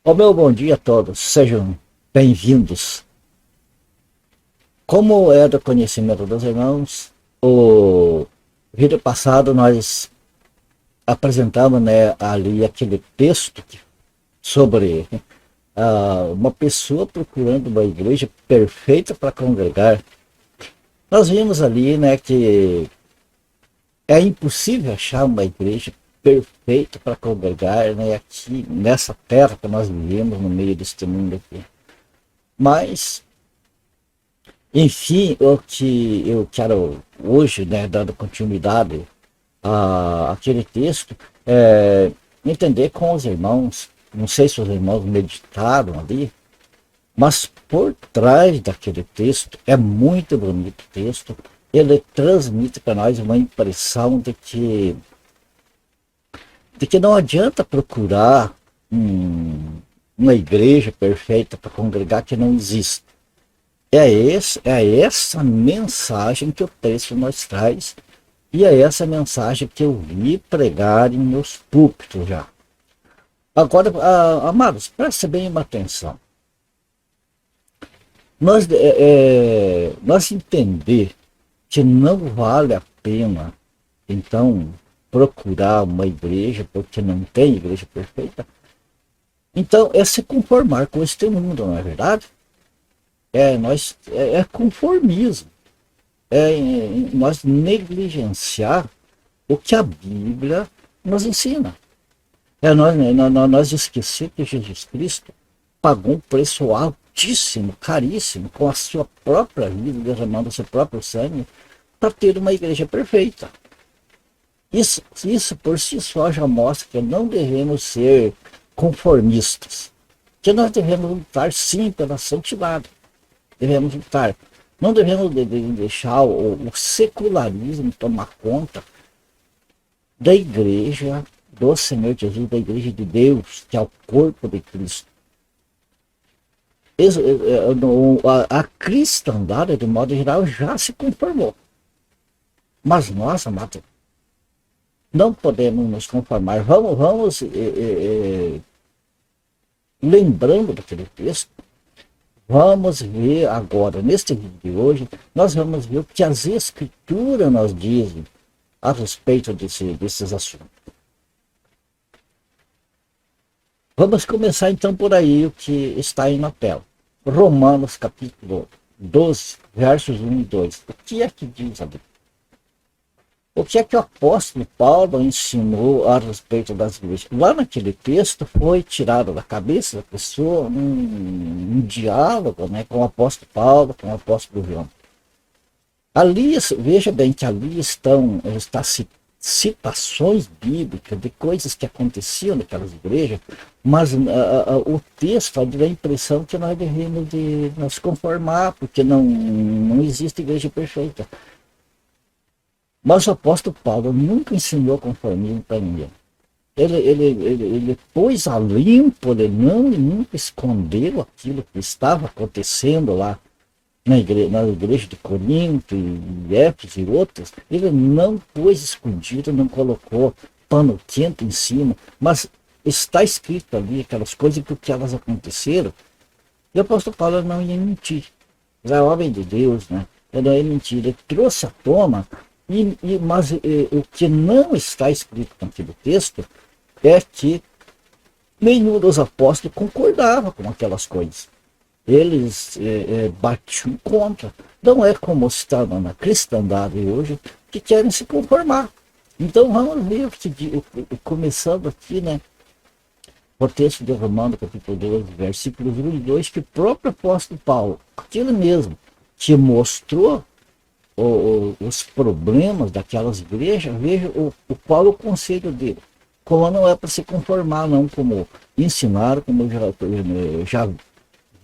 O meu bom dia a todos, sejam bem-vindos. Como é do conhecimento dos irmãos, o vídeo passado nós apresentamos, ali aquele texto sobre uma pessoa procurando uma igreja perfeita para congregar. Nós vimos ali, que é impossível achar uma igreja perfeita para congregar, aqui nessa terra que nós vivemos no meio deste mundo aqui. Mas, enfim, o que eu quero hoje, dando continuidade àquele texto, entender com os irmãos. Não sei se os irmãos meditaram ali, mas por trás daquele texto, é muito bonito o texto, ele transmite para nós uma impressão de que não adianta procurar uma igreja perfeita para congregar que não existe. É essa mensagem que o texto nos traz, e é essa mensagem que eu vi pregar em meus púlpitos já. Agora, amados, preste bem uma atenção. Nós entender que não vale a pena, então, procurar uma igreja porque não tem igreja perfeita, então é se conformar com este mundo, não é verdade? É conformismo, nós negligenciar o que a Bíblia nos ensina. Nós esquecer que Jesus Cristo pagou um preço altíssimo, caríssimo, com a sua própria vida, derramando o seu próprio sangue, para ter uma igreja perfeita. Isso por si só já mostra que não devemos ser conformistas, que nós devemos lutar sim pela santidade, devemos lutar. Não devemos deixar o secularismo tomar conta da igreja do Senhor Jesus, da igreja de Deus, que é o corpo de Cristo. A cristandade, de modo geral, já se conformou. Mas nós, amados, não podemos nos conformar. Vamos lembrando daquele texto. Vamos ver agora, neste vídeo de hoje, nós vamos ver o que as Escrituras nos dizem a respeito desses assuntos. Vamos começar então por aí o que está aí na tela. Romanos capítulo 12, versos 1 e 2. O que é que diz a Bíblia? O que é que o apóstolo Paulo ensinou a respeito das igrejas? Lá naquele texto foi tirado da cabeça da pessoa um diálogo, com o apóstolo Paulo, com o apóstolo João. Ali, veja bem que ali estão citações bíblicas de coisas que aconteciam naquelas igrejas, mas o texto dá a impressão que nós devemos de nos conformar, porque não existe igreja perfeita. Mas o apóstolo Paulo nunca ensinou conformismo para ninguém. Ele pôs a limpo, ele nunca escondeu aquilo que estava acontecendo lá na igreja de Corinto, e Éfeso e outras. Ele não pôs escondido, não colocou pano quente em cima, mas está escrito ali aquelas coisas porque elas aconteceram. E o apóstolo Paulo não ia mentir. Era homem de Deus, ele não ia mentir. Ele trouxe à tona. Mas o que não está escrito naquele texto é que nenhum dos apóstolos concordava com aquelas coisas. Eles batiam contra. Não é como está na cristandade hoje, que querem se conformar. Então vamos ver começando aqui, o texto de Romanos capítulo 12, versículos 1 e 2, que o próprio apóstolo Paulo, aquele mesmo, que mostrou os problemas daquelas igrejas, veja qual é o conselho dele. Como não é para se conformar, não, como ensinaram, como eu já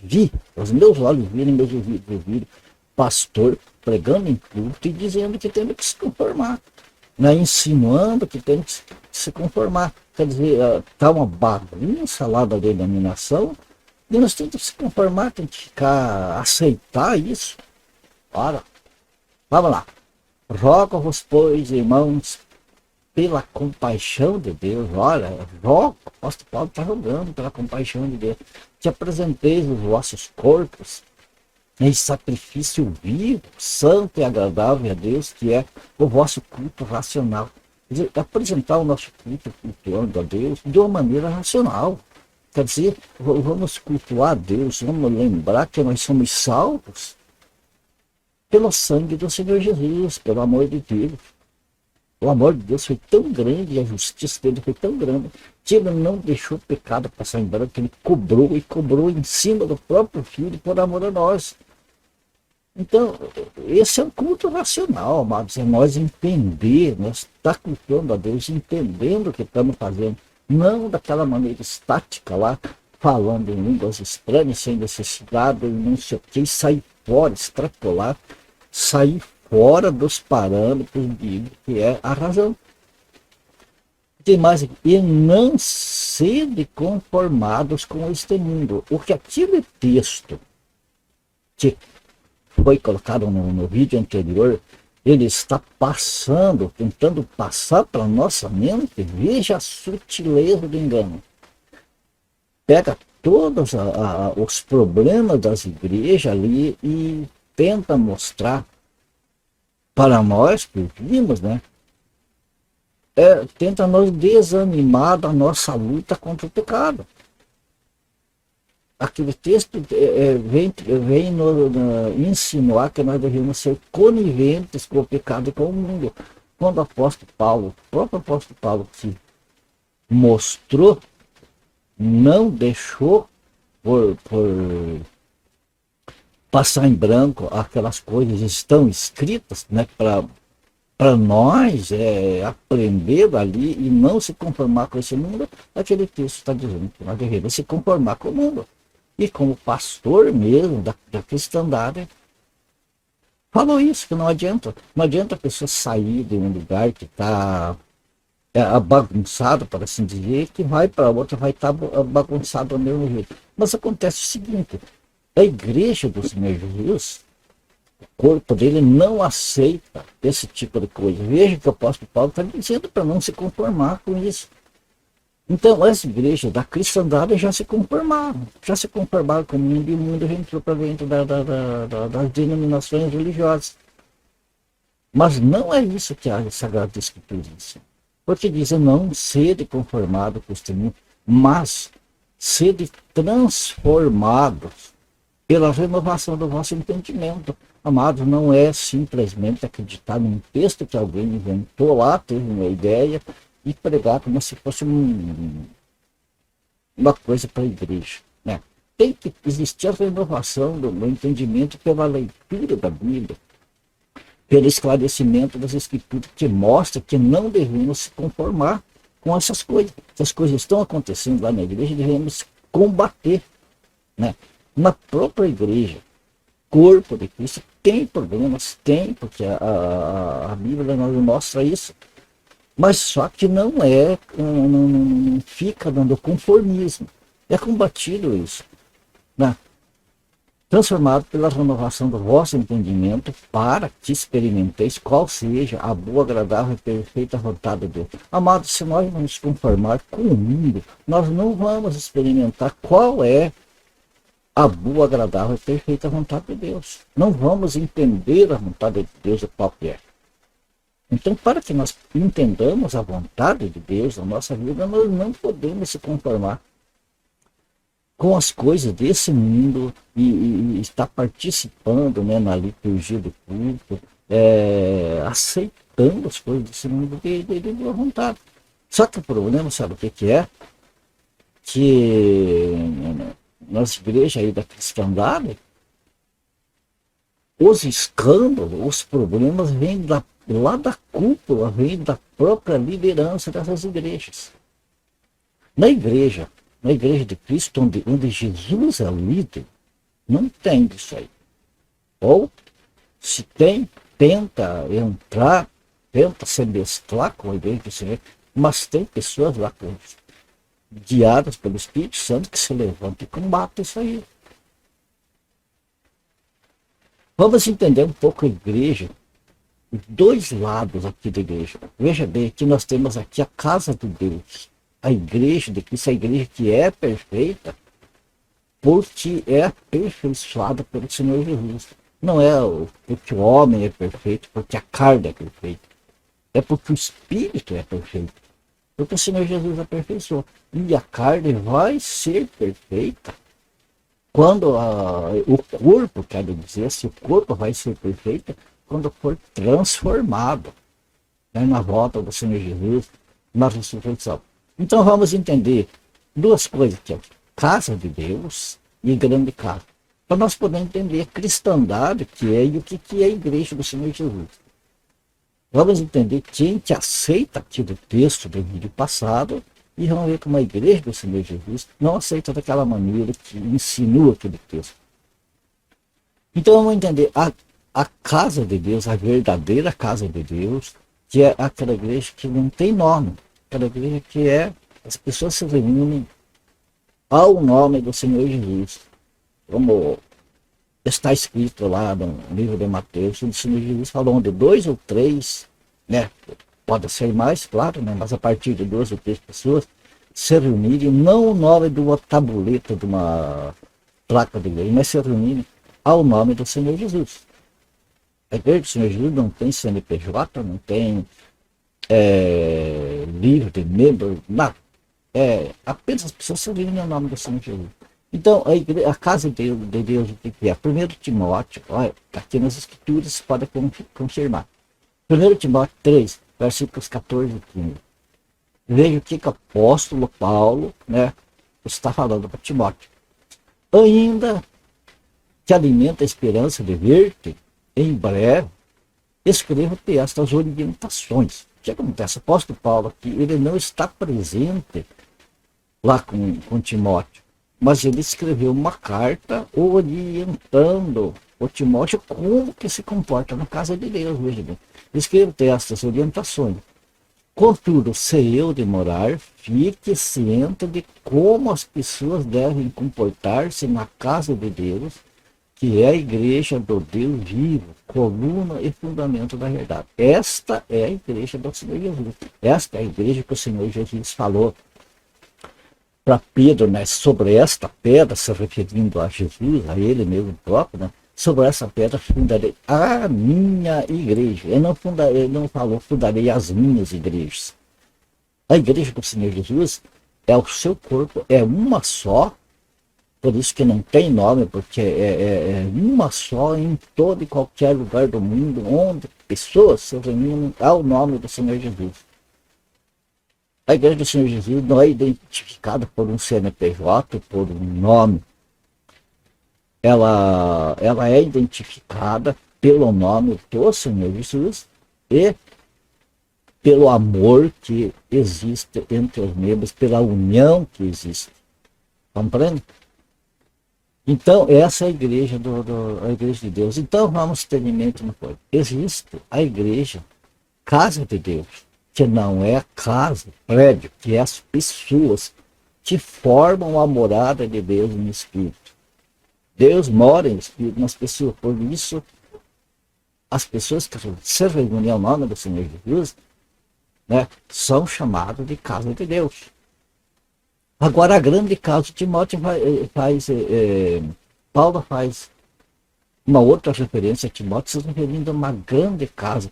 vi, os meus olhos viram, meus ouvidos ouviram, pastor pregando em culto e dizendo que temos que se conformar, insinuando que temos que se conformar. Quer dizer, está uma bagunça lá da denominação, e nós temos que se conformar, temos que aceitar isso. Ora, vamos lá. Rogo-vos, pois, irmãos, pela compaixão de Deus. Olha, o apóstolo Paulo está rogando pela compaixão de Deus. Te apresenteis os vossos corpos em sacrifício vivo, santo e agradável a Deus, que é o vosso culto racional. Quer dizer, apresentar o nosso culto cultuando a Deus de uma maneira racional. Quer dizer, vamos cultuar a Deus, vamos lembrar que nós somos salvos pelo sangue do Senhor Jesus, pelo amor de Deus. O amor de Deus foi tão grande e a justiça dele foi tão grande que ele não deixou o pecado passar em branco, ele cobrou em cima do próprio Filho por amor a nós. Então, esse é um culto racional, amados, é nós entender, nós estar cultuando a Deus, entendendo o que estamos fazendo, não daquela maneira estática lá, falando em línguas estranhas, sem necessidade, não sei o que, sair fora, extrapolar, sair fora dos parâmetros bíblicos, que é a razão. Tem mais aqui, e não sede conformados com este mundo. O que aquele texto que foi colocado no vídeo anterior, ele está passando, tentando passar para a nossa mente, veja a sutileza do engano. Pega todos os problemas das igrejas ali e tenta mostrar para nós que vimos, né? Tenta nos desanimar da nossa luta contra o pecado. Aquele texto vem insinuar que nós devemos ser coniventes com o pecado e com o mundo. Quando o próprio apóstolo Paulo se mostrou, não deixou por passar em branco aquelas coisas que estão escritas, né, para nós aprender ali e não se conformar com esse mundo. Aquele texto está dizendo que nós devemos se conformar com o mundo. E como pastor mesmo da cristandade, falou isso, que não adianta. Não adianta a pessoa sair de um lugar que está bagunçado, para assim dizer, que vai para outra, vai estar bagunçado do mesmo jeito. Mas acontece o seguinte, a igreja do Senhor Jesus, o corpo dele não aceita esse tipo de coisa. Veja que o apóstolo Paulo está dizendo para não se conformar com isso. Então, as igrejas da cristandade já se conformaram com o mundo, e o mundo já entrou para dentro das denominações religiosas. Mas não é isso que a Sagrada Escritura diz. Porque diz, não sede conformado com este mundo, mas sede transformados pela renovação do vosso entendimento. Amados, não é simplesmente acreditar num texto que alguém inventou lá, teve uma ideia, e pregar como se fosse uma coisa para a igreja, né? Tem que existir a renovação do entendimento pela leitura da Bíblia, pelo esclarecimento das Escrituras, que mostra que não devemos se conformar com essas coisas. Essas coisas estão acontecendo lá na igreja, devemos combater, né? Na própria igreja, corpo de Cristo, tem problemas, porque a Bíblia nos mostra isso. Mas só que não fica dando conformismo. É combatido isso, né? Transformado pela renovação do vosso entendimento, para que experimenteis qual seja a boa, agradável e perfeita vontade de Deus. Amados, se nós não nos conformar com o mundo, nós não vamos experimentar qual é a boa, agradável e perfeita vontade de Deus. Não vamos entender a vontade de Deus, o qual que é. Então, para que nós entendamos a vontade de Deus na nossa vida, nós não podemos se conformar com as coisas desse mundo e estar participando, né, na liturgia do culto, aceitando as coisas desse mundo de boa vontade. Só que o problema, sabe o que é? Que nas igrejas aí da cristandade, os escândalos, os problemas vêm lá da cúpula, vem da própria liderança dessas igrejas. Na igreja de Cristo, onde Jesus é o líder, não tem isso aí. Ou, se tem, tenta entrar, tenta se mesclar com a igreja do Senhor, mas tem pessoas lá guiadas pelo Espírito Santo que se levantam e combatem isso aí. Vamos entender um pouco a igreja os dois lados aqui da igreja. Veja bem que nós temos aqui a casa de Deus, a igreja de Cristo, a igreja que é perfeita, porque é aperfeiçoada pelo Senhor Jesus. Não é porque o homem é perfeito, porque a carne é perfeita. É porque o Espírito é perfeito. Porque o Senhor Jesus aperfeiçoou. E a carne vai ser perfeita quando o corpo, quero dizer, se o corpo vai ser perfeito, quando for transformado, né, na volta do Senhor Jesus, na ressurreição. Então vamos entender duas coisas aqui: casa de Deus e grande casa. Para nós podermos entender a cristandade que é e o que é a igreja do Senhor Jesus. Vamos entender que a gente aceita aqui do texto do vídeo passado e vamos ver como a igreja do Senhor Jesus não aceita daquela maneira que insinua aquele texto. Então vamos entender a casa de Deus, a verdadeira casa de Deus, que é aquela igreja que não tem nome, aquela igreja que as pessoas se reúnem ao nome do Senhor Jesus, como está escrito lá no livro de Mateus. O Senhor Jesus falou onde 2 ou 3, né, pode ser mais, claro, né, mas a partir de 2 ou 3 pessoas se reunirem, não o nome de uma tabuleta, de uma placa de igreja, mas se reunirem ao nome do Senhor Jesus. A igreja do Senhor Jesus não tem CNPJ, não tem livro de membro, nada. Apenas as pessoas se reúnem ao nome do Senhor Jesus. Então, a casa de Deus, o que é? 1 Timóteo, olha, aqui nas Escrituras pode confirmar. 1 Timóteo 3, versículos 14 e 15. Veja o que o apóstolo Paulo, né, está falando para Timóteo. Ainda que alimenta a esperança de ver-te, em breve, escrevo-te estas orientações. O que acontece? O apóstolo Paulo aqui, ele não está presente lá com Timóteo, mas ele escreveu uma carta orientando o Timóteo como que se comporta na casa de Deus. Veja bem, escreve-te estas orientações. Contudo, se eu demorar, fique ciente de como as pessoas devem comportar-se na casa de Deus, que é a igreja do Deus vivo, coluna e fundamento da verdade. Esta é a igreja do Senhor Jesus. Esta é a igreja que o Senhor Jesus falou para Pedro, né, sobre esta pedra, se referindo a Jesus, a ele mesmo próprio, né, sobre essa pedra fundarei a minha igreja. Ele não falou fundarei as minhas igrejas. A igreja do Senhor Jesus é o seu corpo, é uma só, por isso que não tem nome, porque é uma só em todo e qualquer lugar do mundo, onde pessoas se reúnem ao nome do Senhor Jesus. A igreja do Senhor Jesus não é identificada por um CNPJ, por um nome. Ela é identificada pelo nome do Senhor Jesus e pelo amor que existe entre os membros, pela união que existe. Compreende? Então, essa é a igreja, a igreja de Deus. Então, vamos ter em mente uma coisa. Existe a igreja, casa de Deus, que não é casa, prédio, que é as pessoas que formam a morada de Deus no Espírito. Deus mora em Espírito nas pessoas. Por isso, as pessoas que se reúnem ao nome do Senhor Jesus, né, são chamadas de casa de Deus. Agora, a grande casa, Timóteo Paulo faz uma outra referência a Timóteo, se referindo a uma grande casa,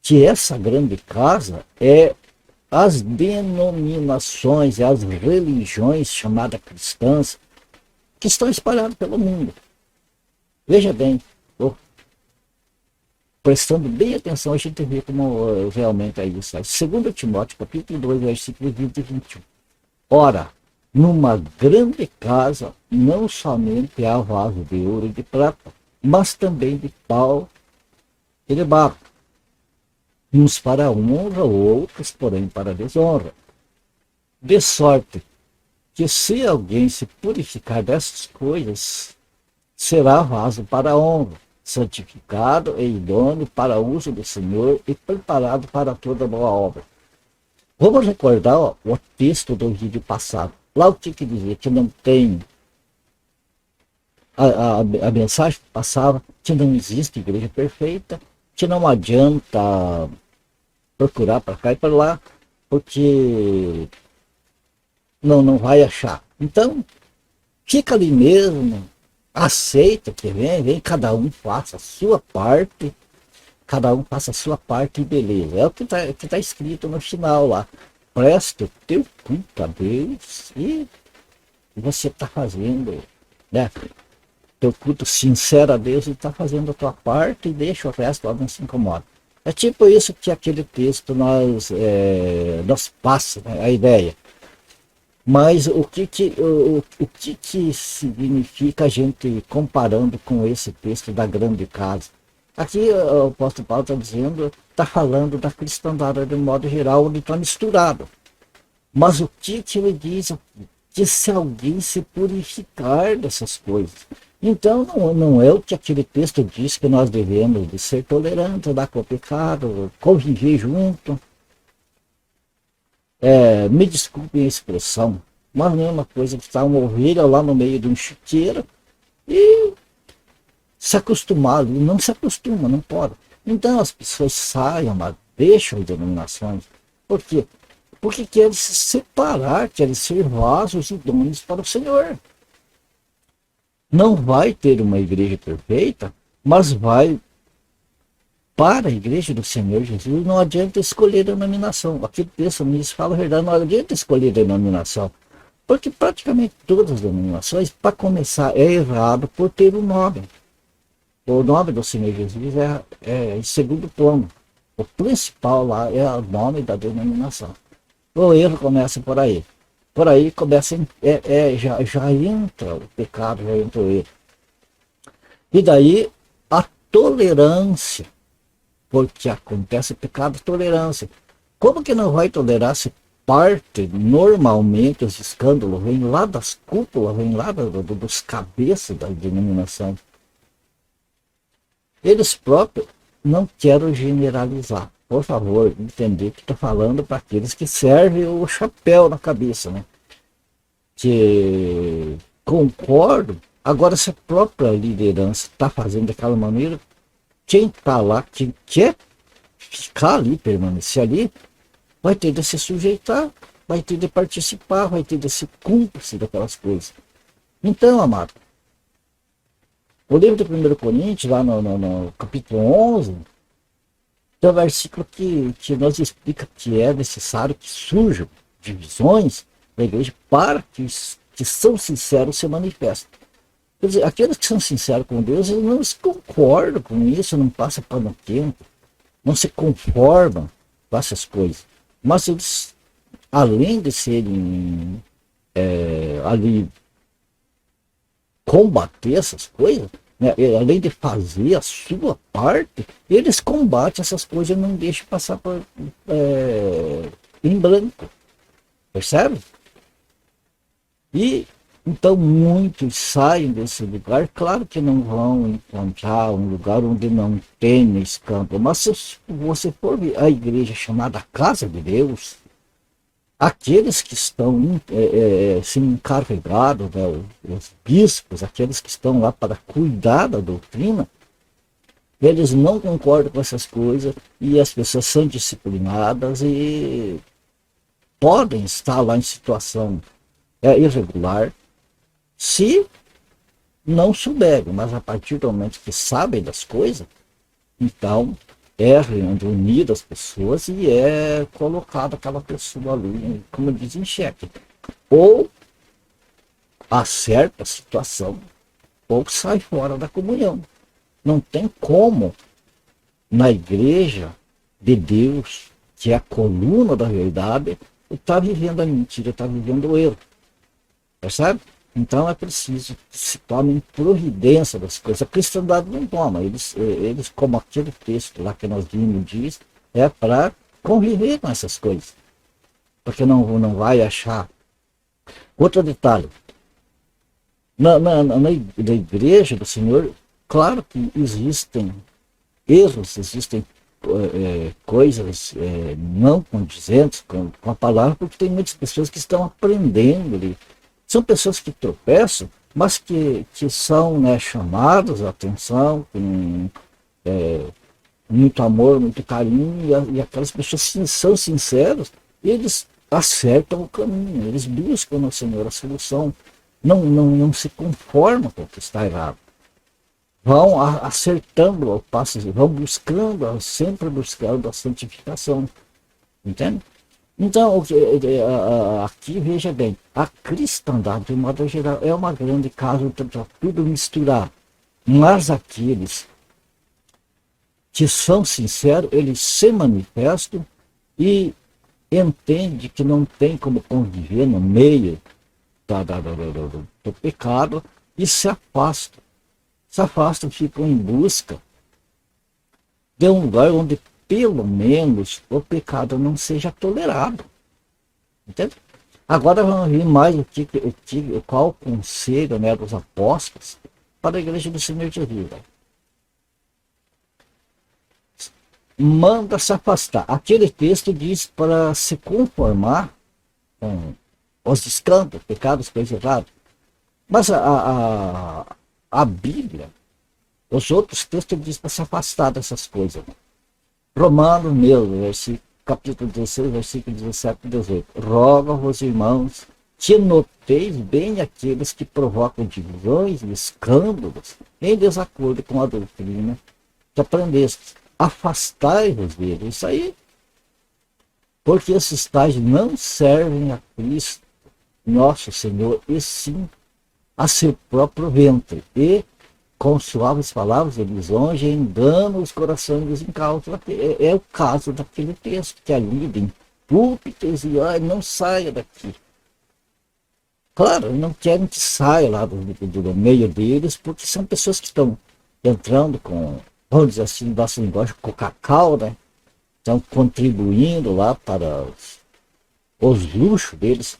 que essa grande casa é as denominações, as religiões chamadas cristãs, que estão espalhadas pelo mundo. Veja bem, prestando bem atenção, a gente vê como realmente é isso. 2 Timóteo, capítulo 2, versículos 20 e 21. Ora, numa grande casa, não somente há vaso de ouro e de prata, mas também de pau e de barro, uns para honra, outros, porém, para desonra. De sorte que, se alguém se purificar dessas coisas, será vaso para honra, santificado e idôneo para o uso do Senhor e preparado para toda boa obra. Vamos recordar o texto do vídeo passado. Lá o que dizia? Que não tem... A mensagem passava que não existe igreja perfeita, que não adianta procurar para cá e para lá, porque não vai achar. Então, fica ali mesmo, aceita que vem, cada um faça a sua parte, cada um faça a sua parte e beleza. É o que tá escrito no final lá. Presta o teu culto a Deus e você está fazendo, né? Teu culto sincero a Deus e está fazendo a tua parte e deixa o resto lá, não se incomoda. É tipo isso que aquele texto nós passa, né, a ideia. Mas o que significa a gente comparando com esse texto da grande casa? Aqui o apóstolo Paulo está dizendo, está falando da cristandade de modo geral, onde está misturado. Mas o que ele diz? Que se alguém se purificar dessas coisas. Então não é o que aquele texto diz que nós devemos de ser tolerantes, dar com o pecado, conviver junto. Me desculpem a expressão, mas não é uma coisa que está uma ovelha lá no meio de um chiqueiro e se acostumar ali, não se acostuma, não pode. Então as pessoas saiam, mas deixam as denominações. Por quê? Porque querem se separar, querem ser vasos idôneos para o Senhor. Não vai ter uma igreja perfeita, mas vai para a igreja do Senhor Jesus. Não adianta escolher denominação. Aqui o texto me fala a verdade, não adianta escolher denominação. Porque praticamente todas as denominações, para começar, é errado por ter um nome. O nome do Senhor Jesus é em segundo plano. O principal lá é o nome da denominação. O erro começa por aí. Por aí começa, já entra o pecado, já entra o erro. E daí a tolerância, porque acontece pecado, tolerância. Como que não vai tolerar se parte, normalmente os escândalos vêm lá das cúpulas, vêm lá dos cabeças da denominação. Eles próprios, não quero generalizar, por favor, entender que estou falando para aqueles que servem o chapéu na cabeça, né? Que concordo. Agora, se a própria liderança está fazendo daquela maneira, quem está lá, quem quer ficar ali, permanecer ali, vai ter de se sujeitar, vai ter de participar, vai ter de ser cúmplice daquelas coisas. Então, amado, o livro de 1 Coríntios, lá no capítulo 11, tem um versículo que nos explica que é necessário que surjam divisões da igreja para que são sinceros se manifestem. Quer dizer, aqueles que são sinceros com Deus, eles não se concordam com isso, não passam pano quente, não se conformam com essas coisas. Mas eles, além de serem ali combater essas coisas, né, além de fazer a sua parte, eles combatem essas coisas e não deixam passar em branco. Percebe? E então muitos saem desse lugar, claro que não vão encontrar um lugar onde não tem escândalo, mas se você for ver a igreja chamada Casa de Deus, aqueles que estão encarregados, né, os bispos, aqueles que estão lá para cuidar da doutrina, eles não concordam com essas coisas e as pessoas são disciplinadas e podem estar lá em situação irregular, se não souberem, mas a partir do momento que sabem das coisas, então reunido as pessoas e é colocada aquela pessoa ali, como diz, em xeque. Ou acerta a situação, ou sai fora da comunhão. Não tem como, na igreja de Deus, que é a coluna da verdade, estar vivendo a mentira, estar vivendo o erro. Percebe? Então é preciso que se tomem providência das coisas. A cristandade não toma. Eles como aquele texto lá que nós vimos diz, é para conviver com essas coisas. Porque não vai achar. Outro detalhe. Na igreja do Senhor, claro que existem erros, existem coisas não condizentes com a palavra, porque tem muitas pessoas que estão aprendendo ali. São pessoas que tropeçam, mas que são, né, chamadas a atenção com muito amor, muito carinho, e aquelas pessoas são sinceras, eles acertam o caminho, eles buscam no Senhor a solução, não se conformam com o que está errado. Vão acertando ao passo, vão buscando, sempre buscando a santificação. Entende? Então, aqui veja bem, a cristandade, de modo geral, é uma grande casa de tudo misturado. Mas aqueles que são sinceros, eles se manifestam e entendem que não tem como conviver no meio do pecado e se afastam. Se afastam, ficam em busca de um lugar onde pelo menos o pecado não seja tolerado. Entende? Agora vamos ver mais qual o conselho, né, dos apóstolos para a igreja do Senhor Jesus. Manda se afastar. Aquele texto diz para se conformar com os escândalos, pecados, coisas erradas. Mas a Bíblia, os outros textos dizem para se afastar dessas coisas. Romanos mesmo, capítulo 16, versículo 17 e 18. Rogo-vos, irmãos, que noteis bem aqueles que provocam divisões e escândalos em desacordo com a doutrina que aprendestes. Afastai-vos deles. Isso aí. Porque esses tais não servem a Cristo, nosso Senhor, e sim a seu próprio ventre. E com suaves palavras e lisonja enganam os corações dos incautos. É o caso daquele texto que é lido em púlpitos e não saia daqui. Claro, não querem que saia lá do meio deles, porque são pessoas que estão entrando com, vamos dizer assim, nossa linguagem, com cacau, né? Estão contribuindo lá para os luxos deles.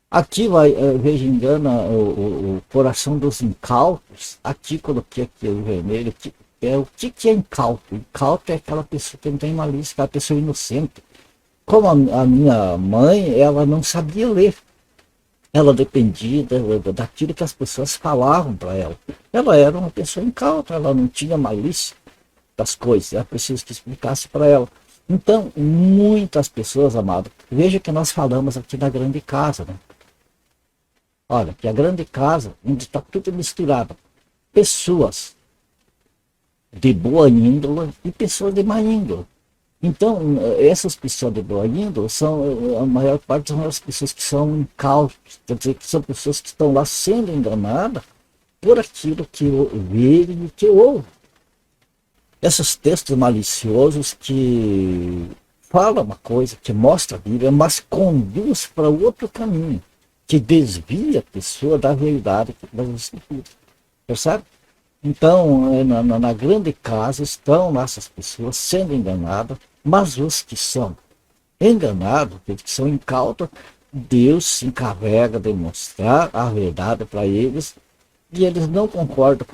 Aqui vai, veja, engana o coração dos incautos. Aqui coloquei aqui o vermelho. O que é incauto? Incauto é aquela pessoa que não tem malícia, aquela pessoa inocente. Como a minha mãe, ela não sabia ler. Ela dependia daquilo que as pessoas falavam para ela. Ela era uma pessoa incauta, ela não tinha malícia das coisas. Era preciso que explicasse para ela. Então, muitas pessoas, amado, veja que nós falamos aqui na grande casa, né? Olha, que a grande casa, onde está tudo misturado. Pessoas de boa índole e pessoas de má índole. Então, essas pessoas de boa índole, a maior parte são as pessoas que são incautas. Quer dizer, que são pessoas que estão lá sendo enganadas por aquilo que veem e que ouvem. Esses textos maliciosos que falam uma coisa, que mostra a Bíblia, mas conduz para outro caminho, que desvia a pessoa da verdade das Escrituras. Percebe? Então, na grande casa estão essas pessoas sendo enganadas, mas os que são enganados, que são incautos, Deus se encarrega de mostrar a verdade para eles, e eles não concordam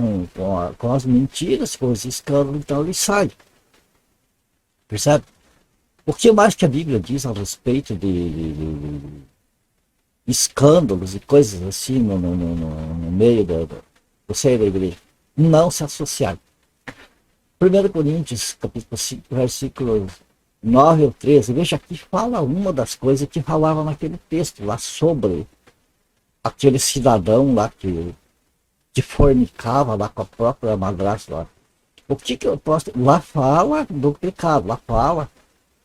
com as mentiras, com os escândalos, então eles saem. Percebe? O que mais que a Bíblia diz a respeito de escândalos e coisas assim no meio do seio da igreja? Não se associar. 1 Coríntios, capítulo 5, versículo 9 ou 13, veja aqui, fala uma das coisas que falava naquele texto lá sobre aquele cidadão lá que fornicava lá com a própria madrasta lá. O que eu posso... Lá fala do pecado, lá fala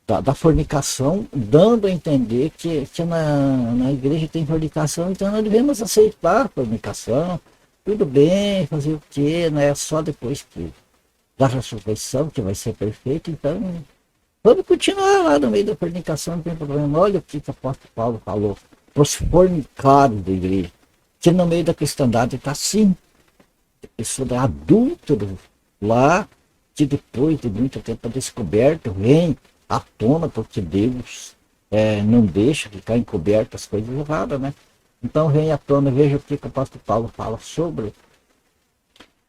da fornicação, dando a entender que na igreja tem fornicação, então nós devemos aceitar a fornicação, tudo bem, fazer o quê, não é só depois da ressurreição que vai ser perfeito, então vamos continuar lá no meio da fornicação, não tem problema. Olha o que o apóstolo Paulo falou para os fornicários da igreja, que no meio da cristandade está assim, pessoa adulta lá, que depois de muito tempo é descoberto, vem à tona, porque Deus não deixa ficar encoberto as coisas erradas, né? Então vem à tona, veja o que o apóstolo Paulo fala sobre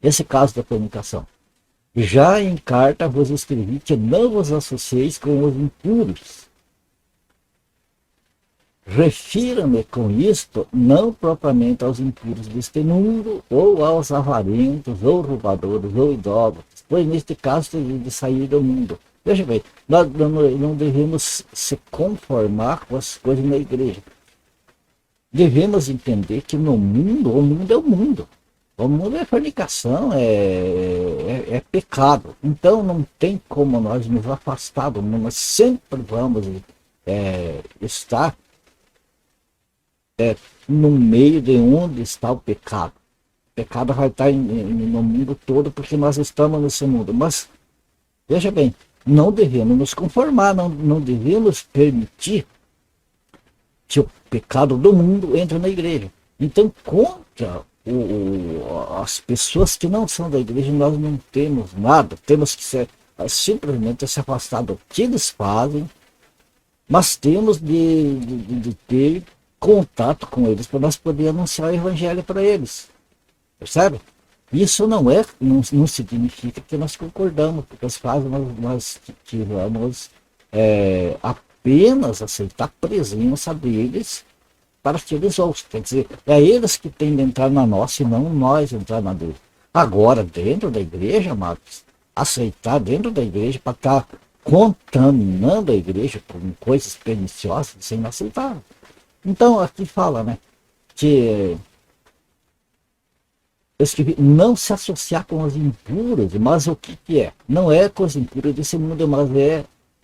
esse caso da fornicação. Já em carta vos escrevi que não vos associeis com os impuros. Refiro-me com isto não propriamente aos impuros deste mundo, ou aos avarentos, ou roubadores, ou idólatras, pois neste caso teria de sair do mundo. Veja bem, nós não devemos se conformar com as coisas na igreja. Devemos entender que no mundo, o mundo é o mundo. O mundo é fornicação, é pecado. Então não tem como nós nos afastar do mundo, nós sempre vamos estar no meio de onde está o pecado. O pecado vai estar no mundo todo porque nós estamos nesse mundo. Mas, veja bem, não devemos nos conformar, não devemos permitir que o pecado do mundo entre na igreja. Então, contra as pessoas que não são da igreja, nós não temos nada. Temos que simplesmente se afastar do que eles fazem, mas temos de ter contato com eles para nós poder anunciar o evangelho para eles. Percebe? Isso não significa que nós concordamos, porque os casos nós tivemos apenas aceitar a presença deles para que eles ouçam. Quer dizer, é eles que têm de entrar na nossa e não nós entrar na deles. Agora, dentro da igreja, amados, aceitar dentro da igreja para estar contaminando a igreja com coisas perniciosas, isso é inaceitável. Então, aqui fala, né, que eu escrevi, não se associar com os impuros, mas o que é? Não é com os impuros desse mundo, mas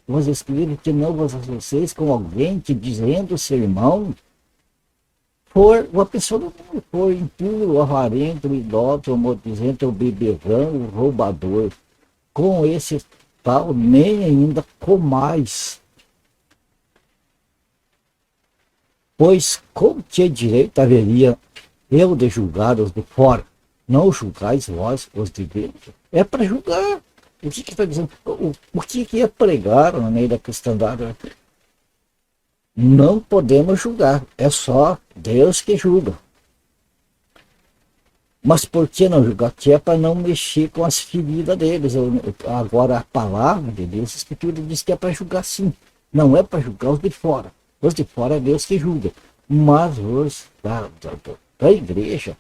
vos escrevo que não vos associeis com alguém que, dizendo ser irmão, for uma pessoa do mundo, for impuro, avarento, idólatra, o maldizente, o beberrão, o roubador. Com esse tal, nem ainda comais. Pois com que direito haveria eu de julgar os de fora? Não julgais vós os de dentro? É para julgar. O que está dizendo? O que é pregar na lei da cristandade? Não podemos julgar. É só Deus que julga. Mas por que não julgar? Que é para não mexer com as feridas deles. Agora a palavra de Deus, a Escritura diz que é para julgar sim. Não é para julgar os de fora. Os de fora é Deus que julga. Mas os da igreja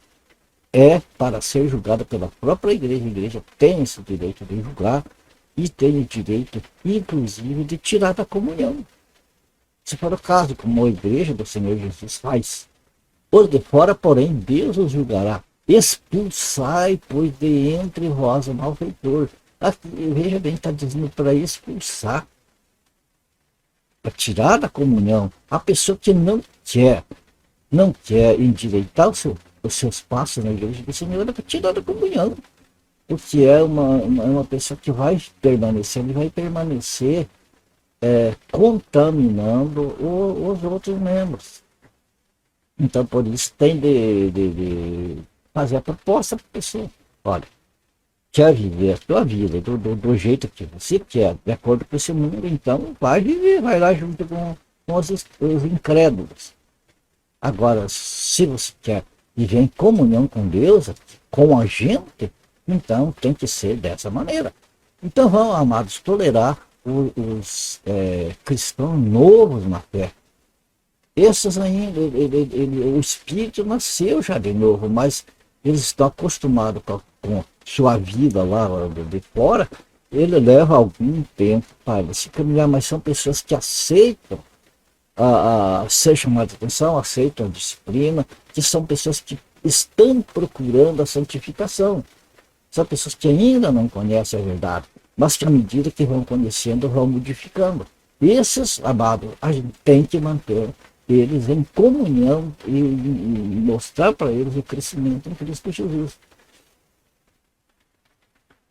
é para ser julgada pela própria igreja. A igreja tem esse direito de julgar e tem o direito, inclusive, de tirar da comunhão. Se for o caso, como a igreja do Senhor Jesus faz. Os de fora, porém, Deus os julgará. Expulsai, pois, de entre vós o malfeitor. Aqui, veja bem, está dizendo para expulsar, para tirar da comunhão. A pessoa que não quer endireitar os seus passos na igreja do Senhor, é para tirar da comunhão. Porque é uma pessoa que vai permanecer, ele vai permanecer contaminando os outros membros. Então, por isso, tem de fazer a proposta para a pessoa. Olha, quer viver a tua vida do jeito que você quer, de acordo com esse mundo, então vai viver, vai lá junto com os incrédulos. Agora, se você quer viver em comunhão com Deus, com a gente, então tem que ser dessa maneira. Então vamos, amados, tolerar os cristãos novos na fé. Esses ainda, o espírito nasceu já de novo, mas eles estão acostumados com sua vida lá de fora, ele leva algum tempo para se caminhar, mas são pessoas que aceitam ser chamadas de atenção, aceitam a disciplina, que são pessoas que estão procurando a santificação. São pessoas que ainda não conhecem a verdade, mas que à medida que vão conhecendo, vão modificando. Esses, amados, a gente tem que manter eles em comunhão e mostrar para eles o crescimento em Cristo Jesus.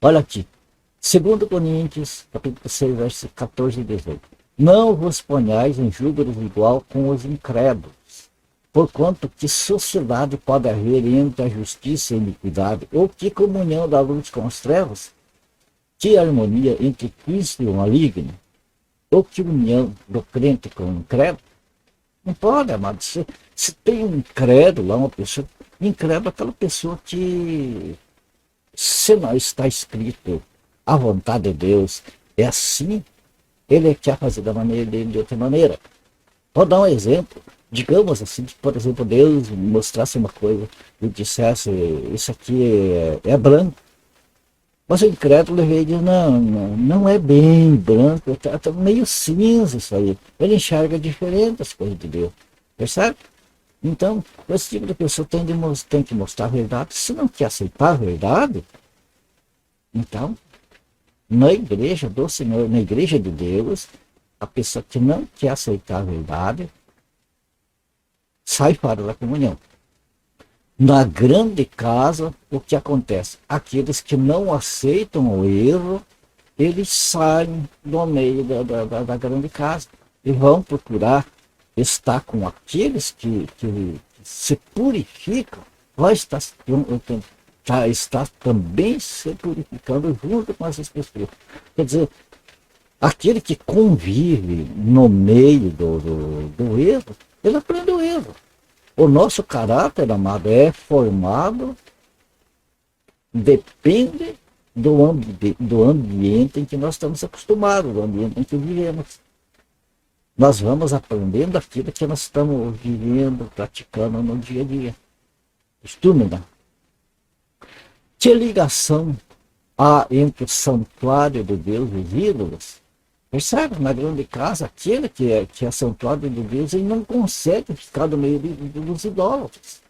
Olha aqui, 2 Coríntios, capítulo 6, versos 14 e 18. Não vos ponhais em julgos igual com os incrédulos, porquanto que sociedade pode haver entre a justiça e a iniquidade, ou que comunhão da luz com as trevas, que harmonia entre Cristo e o maligno, ou que união do crente com o incrédulo. Não pode, amado. Se tem um incrédulo lá, uma pessoa, incrédulo é aquela pessoa que, se não está escrito a vontade de Deus é assim, ele quer fazer da maneira dele de outra maneira. Vou dar um exemplo. Digamos assim, que, por exemplo, Deus mostrasse uma coisa e dissesse, isso aqui é branco. Mas o incrédulo ele diz, não é bem branco, tá meio cinza isso aí. Ele enxerga diferente as coisas de Deus, percebe? Então, esse tipo de pessoa tem que mostrar a verdade. Se não quer aceitar a verdade, então, na igreja do Senhor, na igreja de Deus, a pessoa que não quer aceitar a verdade, sai fora da comunhão. Na grande casa, o que acontece? Aqueles que não aceitam o erro, eles saem do meio da grande casa e vão procurar estar com aqueles que se purificam, vai estar, está também se purificando junto com essas pessoas. Quer dizer, aquele que convive no meio do erro, ele aprende o erro. O nosso caráter, amado, é formado, depende do ambiente em que nós estamos acostumados, do ambiente em que vivemos. Nós vamos aprendendo aquilo que nós estamos vivendo, praticando no dia a dia. Estúmida. Que ligação há entre o santuário de Deus e os ídolos? Percebe? Na grande casa, aquele que é santuário de Deus, ele não consegue ficar no meio dos idólatras.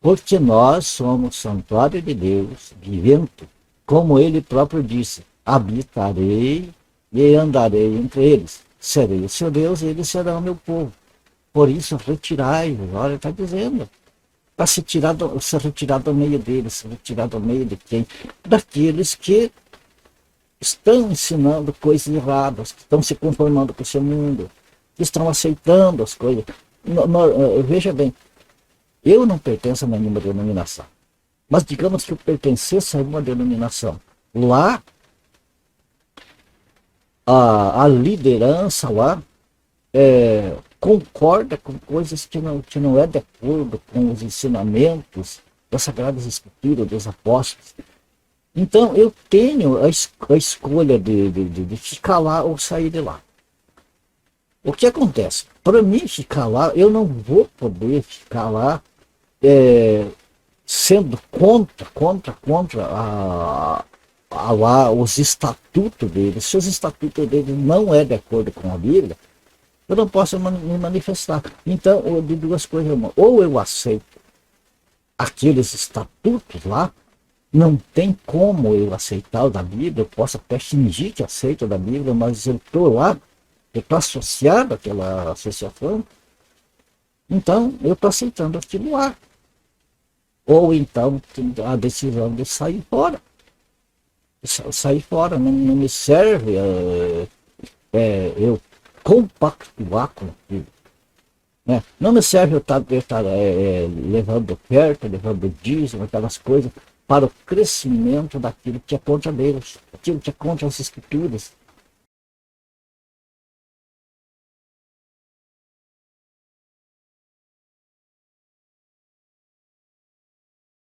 Porque nós somos santuário de Deus, vivente, como ele próprio disse, habitarei e andarei entre eles. Serei o seu Deus e eles serão o meu povo. Por isso, retirai-vos, olha, ele está dizendo, para se retirar do meio deles, se retirar do meio de quem? Daqueles que estão ensinando coisas erradas, que estão se conformando com o seu mundo, que estão aceitando as coisas. Veja bem, eu não pertenço a nenhuma denominação, mas digamos que eu pertencesse a uma denominação. Lá, a liderança lá concorda com coisas que não é de acordo com os ensinamentos das Sagradas Escrituras, dos apóstolos. Então, eu tenho a escolha de ficar lá ou sair de lá. O que acontece? Para mim ficar lá, eu não vou poder ficar lá sendo contra lá os estatutos deles. Se os estatutos deles não é de acordo com a Bíblia, eu não posso me manifestar. Então, de duas coisas, irmão. Ou eu aceito aqueles estatutos lá, não tem como eu aceitar o da Bíblia, eu posso até fingir que aceito da Bíblia, mas eu estou lá, eu estou associado àquela associação, então eu estou aceitando aquilo lá. Ou então a decisão de sair fora. Sair fora não me serve eu compactuar com aquilo. Né? Não me serve eu estar levando oferta, levando dízimo, aquelas coisas, para o crescimento daquilo que é contra Deus, aquilo que é contra as Escrituras.